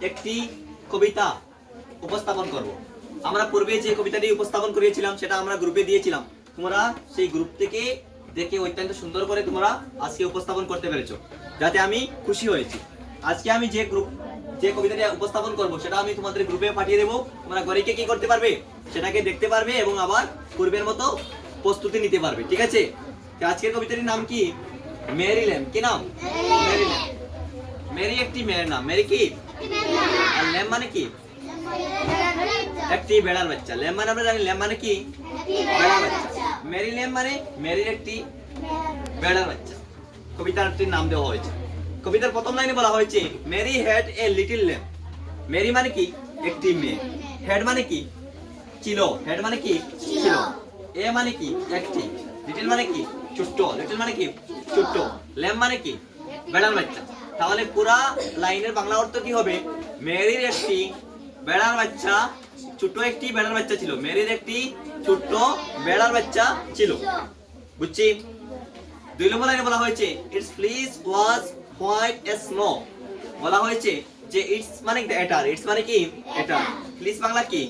একটি কবিতা উপস্থাপন করব। আমরা পূর্বে যে কবিতাটি উপস্থাপন করেছিলাম সেটা আমরা গ্রুপে দিয়েছিলাম। তোমরা সেই গ্রুপ থেকে দেখে অত্যন্ত সুন্দর করে তোমরা আজকে উপস্থাপন করতে পেরেছো, যাতে আমি খুশি হয়েছি। আজকে আমি যে কবিতাটি উপস্থাপন করব সেটা আমি তোমাদের গ্রুপে পাঠিয়ে দেবো। তোমরা ঘরে কি করতে পারবে, সেটাকে দেখতে পারবে এবং আবার পূর্বের মতো প্রস্তুতি নিতে পারবে। ঠিক আছে? আজকের কবিতাটির নাম কি? Mary lamb. কি নাম? Mary lamb. মেরি একটি মেয়ের নাম। মেরি কি? আর ল্যাম্ব মানে কি? একটি বেড়ার বাচ্চা। ল্যাম্ব মানে আমরা জানি, ল্যাম্ব মানে কি? বেড়ার বাচ্চা। মেরি ল্যাম্ব মানে মেরির একটি বেড়ার বাচ্চা। কবিতাটির নাম দেওয়া হয়েছে। কবিতার প্রথম লাইনে বলা হয়েছে Mary had a little lamb. Mary মানে কি? একটি মেয়ে। হ্যাড মানে কি? ছিল। হ্যাড মানে কি? ছিল। এ মানে কি? একটি। লিটল মানে কি? ছোট্ট। লিটল মানে কি? ছোট্ট। ল্যাম্ব মানে কি? বেড়ার বাচ্চা। তাহলে পুরা লাইনের বাংলা অর্থ কি হবে? মেরির একটি বেড়ার বাচ্চা, ছোট্ট একটি বেড়ার বাচ্চা ছিল। মেরির একটি ছোট্ট বেড়ার বাচ্চা ছিল। বুঝছি? 2 নম্বর লাইনে বলা হয়েছে its fleece was white as snow. বলা হয়েছে যে ইটস মানে এটার, ইটস মানে কি? এটা। ফ্লিস বাংলা কি?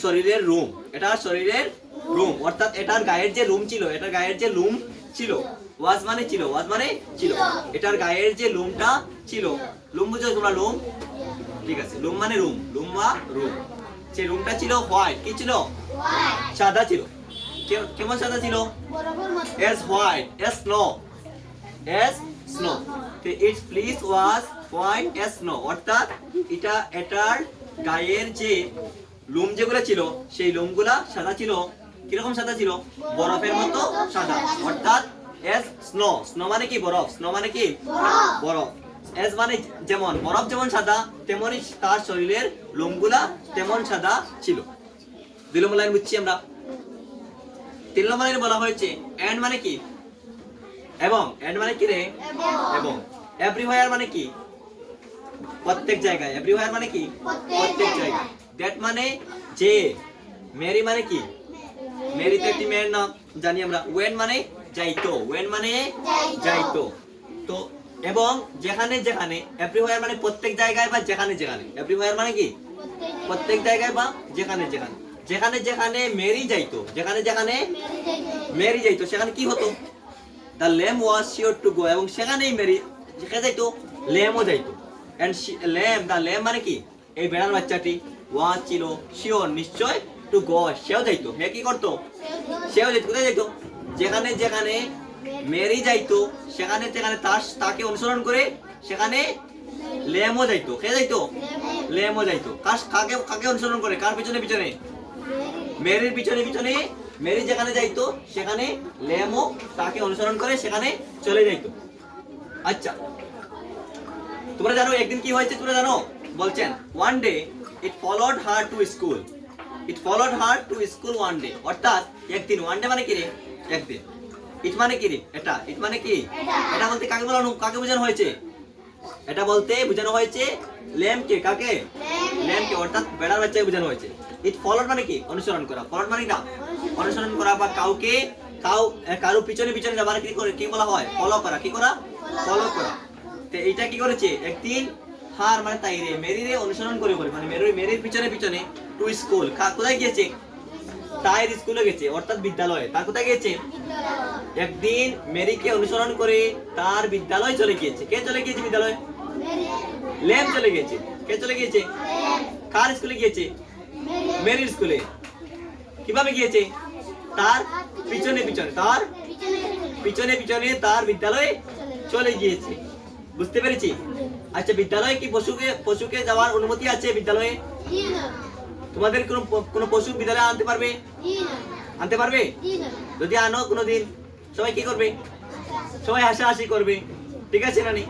শরীরের রুম। এটা শরীরের রুম, অর্থাৎ এটার গায়ের যে রুম ছিল, এটার গায়ের যে লুম ছিল। ওয়াজ মানে ছিল, ওয়াজ মানে ছিল। এটার গায়ের যে লুমটা ছিল, লুম বুঝো তোমরা? লুম। ঠিক আছে, লুম মানে রুম, লুম বা রুম। সেই রুমটা ছিল হোয়াইট। কি ছিল? সাদা ছিল। কেমন সাদা ছিল? As white as snow. As snow. Its fleece was white as snow, অর্থাৎ এটার গায়ের যে লুম যেগুলো ছিল সেই লুমগুলা সাদা ছিল। কিরকম সাদা ছিল? বরফের মতো সাদা। অর্থাৎ এজ স্নো। স্নো মানে কি? বরফ। স্নো মানে কি? বরফ। এজ মানে যেমন, বরফ যেমন সাদা তেমনই তার শরীরের লোমগুলা তেমন সাদা ছিল। 2 নম্বর লাইন বুঝছি আমরা। 3 নম্বর লাইনে বলা হয়েছে এন্ড মানে কি? এবং। এন্ড মানে কি রে? এবং। এভরিওয়্যার মানে কি? প্রত্যেক জায়গায়। এভরিওয়্যার মানে কি? প্রত্যেক জায়গায়। দ্যাট মানে যে। মেরি মানে কি? মেরি তো একটি মেয়ের নাম, জানি আমরা। ওয়েন মানে যাইতো। ওয়েন মানে যাইতো। তো এবং যেখানে যেখানে। এভরিওয়্যার মানে প্রত্যেক জায়গায় বা যেখানে যেখানে। এভরিওয়্যার মানে কি? প্রত্যেক জায়গায় বা যেখানে যেখানে। যেখানে যেখানে মেরি যাইতো, যেখানে যেখানে মেরি যাইতো সেখানে কি হতো? The lamb was sure to go. এবং সেখানেই মেরি যেখানে যাইতো ল্যাম্বও যাইতো। এন্ড দ্য ল্যাম্ব মানে কি? এই বেড়ার বাচ্চাটি। ওয়াজ ছিল, শিওর নিশ্চয়, টু গো সেও যাইতো। হে কি করতো? সেও যাইতো। কোথায় যাইতো? যেখানে যেখানে মেরি যাইতো সেখানে সেখানে তাকে অনুসরণ করে সেখানে ল্যাম্বও যাইতো। কে যাইতো? ল্যাম্বও যাইতো। কাকে কাকে অনুসরণ করে? কার পিছনে পিছনে? মেরির পিছনে পিছনে। মেরি যেখানে যাইতো সেখানে ল্যাম্বও তাকে অনুসরণ করে সেখানে চলে যাইতো। আচ্ছা, তোমরা জানো একদিন কি হয়েছে? তোমরা জানো? বলছেন one day it followed her to school. It followed her to school one day, অর্থাৎ একদিন। ওয়ান ডে মানে কি রে? একদিন। ইট মানে কি রে? এটা। ইট মানে কি? এটা বলতে কাকে বলানো, কাকে বোঝানো হয়েছে? এটা বলতে বোঝানো হয়েছে ল্যাম্বকে। কাকে? ল্যাম্বকে, অর্থাৎ বেড়ার বাচ্চাকে বোঝানো হয়েছে। ইট ফলোড মানে কি? অনুসরণ করা। ফলোড মানে না অনুসরণ করা বা কারো পিছনে পিছনে যাওয়া কি করে? কি বলা হয়? ফলো করা। কি করা? ফলো করা। তো এইটা কি করেছে? একদিন হার মানে তাই রে, মেরি রে অনুসরণ করে মানে মেরির পিছনে পিছনে টু স্কুল। কোথায় গিয়েছে? তার স্কুলে গেছে, অর্থাৎ বিদ্যালয়ে। তার কোথায় গিয়েছে? একদিন মেরিকে অনুসরণ করে তার বিদ্যালয় চলে গিয়েছে। কে চলে গিয়েছে বিদ্যালয়ে? ল্যাম্ব চলে গিয়েছে। কে চলে গিয়েছে? কার স্কুলে গিয়েছে? মেরির স্কুলে। কিভাবে গিয়েছে? তার পিছনে পিছনে। তার পিছনে পিছনে তার বিদ্যালয়ে চলে গিয়েছে। বুঝতে পেরেছি? আচ্ছা, বিদ্যালয়ে কি পশুকে যাওয়ার অনুমতি আছে বিদ্যালয়ে? তোমাদের কোনো পশু বিদ্যালয়ে আনতে পারবে? আনতে পারবে? যদি আনো কোনোদিন, সবাই কি করবে? সবাই হাসাহাসি করবে। ঠিক আছে নানি?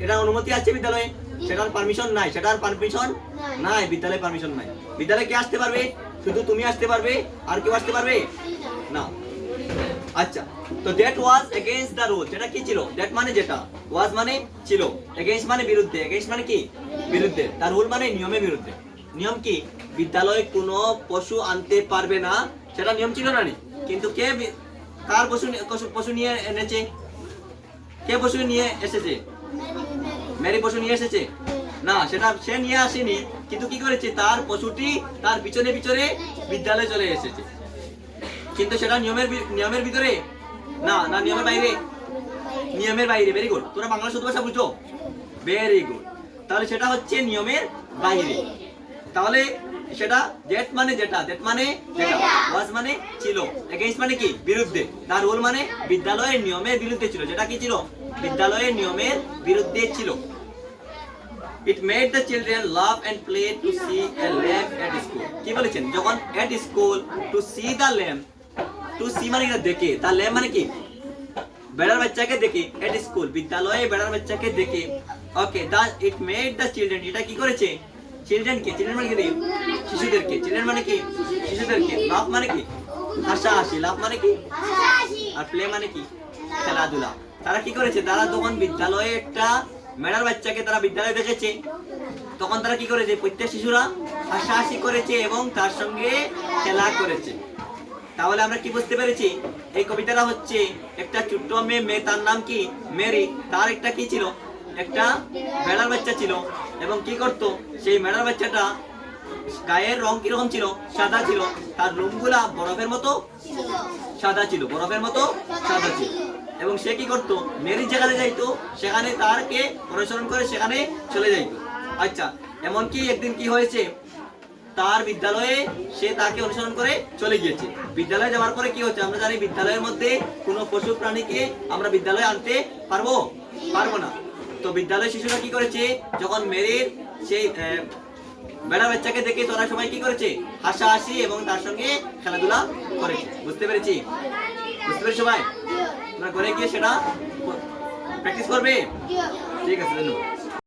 এটা অনুমতি আছে বিদ্যালয়ে? সেটার পারমিশন নাই। সেটার পারমিশন নাই। বিদ্যালয়ে পারমিশন নাই। বিদ্যালয়ে কে আসতে পারবে? শুধু তুমি আসতে পারবে, আর কেউ আসতে পারবে না। আচ্ছা, তো that was against the rule. যেটা কি ছিল? দ্যাট মানে যেটা, ওয়াজ মানে ছিল, এগেইনস্ট মানে বিরুদ্ধে। এগেইনস্ট মানে কি? বিরুদ্ধে। তার রুল মানে নিয়মের বিরুদ্ধে। নিয়ম কি? বিদ্যালয়ে কোনো পশু আনতে পারবে না, সেটা নিয়ম ছিল না? কিন্তু কে কার পশু নিয়ে এনেছে? কে পশু নিয়ে এসেছে? মেরি পশু নিয়ে এসেছে। না, সেটা সে নিয়ে আসেনি, কিন্তু কি করেছে, তার পশুটি তার পিছনে পিছনে বিদ্যালয়ে চলে এসেছে। কিন্তু সেটা নিয়মের ভিতরে না, না নিয়মের বাইরে, নিয়মের বাইরে। ভেরি গুড, তোমরা বাংলা শুদ্ধ ভাষা বুঝো, ভেরি গুড। তাহলে সেটা হচ্ছে নিয়মের বাইরে। তাহলে সেটা দ্যাট মানে যেটা, দ্যাট মানে যেটা, ওয়াজ মানে ছিল, এগেইনস্ট মানে কি, বিরুদ্ধে, দা রুল মানে বিদ্যালয়ের নিয়মের বিরুদ্ধে ছিল। যেটা কি ছিল, বিদ্যালয়ের নিয়মের বিরুদ্ধে ছিল। It made the children laugh and play to see a lamb at school. কি বলেছেন, যখন at school to see the lamb, to see মানে এটা দেখে, the lamb মানে কি, বেড়ার বাচ্চাকে দেখে, at school বিদ্যালয়ে বেড়ার বাচ্চাকে দেখে। ওকে, it made the children, এটা কি করেছে, চিলড্রেনকে, চিলড্রেন মানে কি, শিশুদেরকে, চিলড্রেন মানে কি, শিশুদেরকে, লাভ মানে কি, হাসাহাসি, লাভ মানে কি, আর প্লে মানে কি, খেলাধুলা। তারা কি করেছে, তারা তখন বিদ্যালয়ে একটা মেয়ের বাচ্চাকে তারা বিদ্যালয়ে দেখেছে, তখন তারা কি করেছে, প্রত্যেক শিশুরা হাসাহাসি করেছে এবং তার সঙ্গে খেলা করেছে। তাহলে আমরা কি বুঝতে পেরেছি, এই কবিতাটা হচ্ছে একটা ছোট্ট মেয়ে, তার নাম কি, মেরি, তার একটা কি ছিল, একটা বেড়ার বাচ্চা ছিল, এবং কি করত, সেই বেড়ার বাচ্চাটা গায়ের রং কিরকম ছিল, সাদা ছিল, তার লোমগুলা বরফের মতো সাদা ছিল, বরফের মতো সাদা ছিল। এবং সে কি করতো, মেরির যেখানে যাইতো সেখানে তারকে অনুসরণ করে সেখানে চলে যাইতো। আচ্ছা, এমনকি একদিন কি হয়েছে, তার বিদ্যালয়ে সে তাকে অনুসরণ করে চলে গিয়েছে। বিদ্যালয়ে যাওয়ার পরে কি হচ্ছে, আমরা জানি বিদ্যালয়ের মধ্যে কোনো পশু প্রাণীকে আমরা বিদ্যালয়ে আনতে পারবো না। তো বিদ্যালয়ের শিশুরা কি করেছে, যখন মেরির সেই বেড়া বাচ্চাকে দেখে তোরা সবাই কি করেছে, হাসাহাসি এবং তার সঙ্গে খেলাধুলা করেছে। বুঝতে পেরেছি সবাই? তোমরা ঘরে গিয়ে সেটা প্র্যাকটিস করবে। ঠিক আছে, ধন্যবাদ।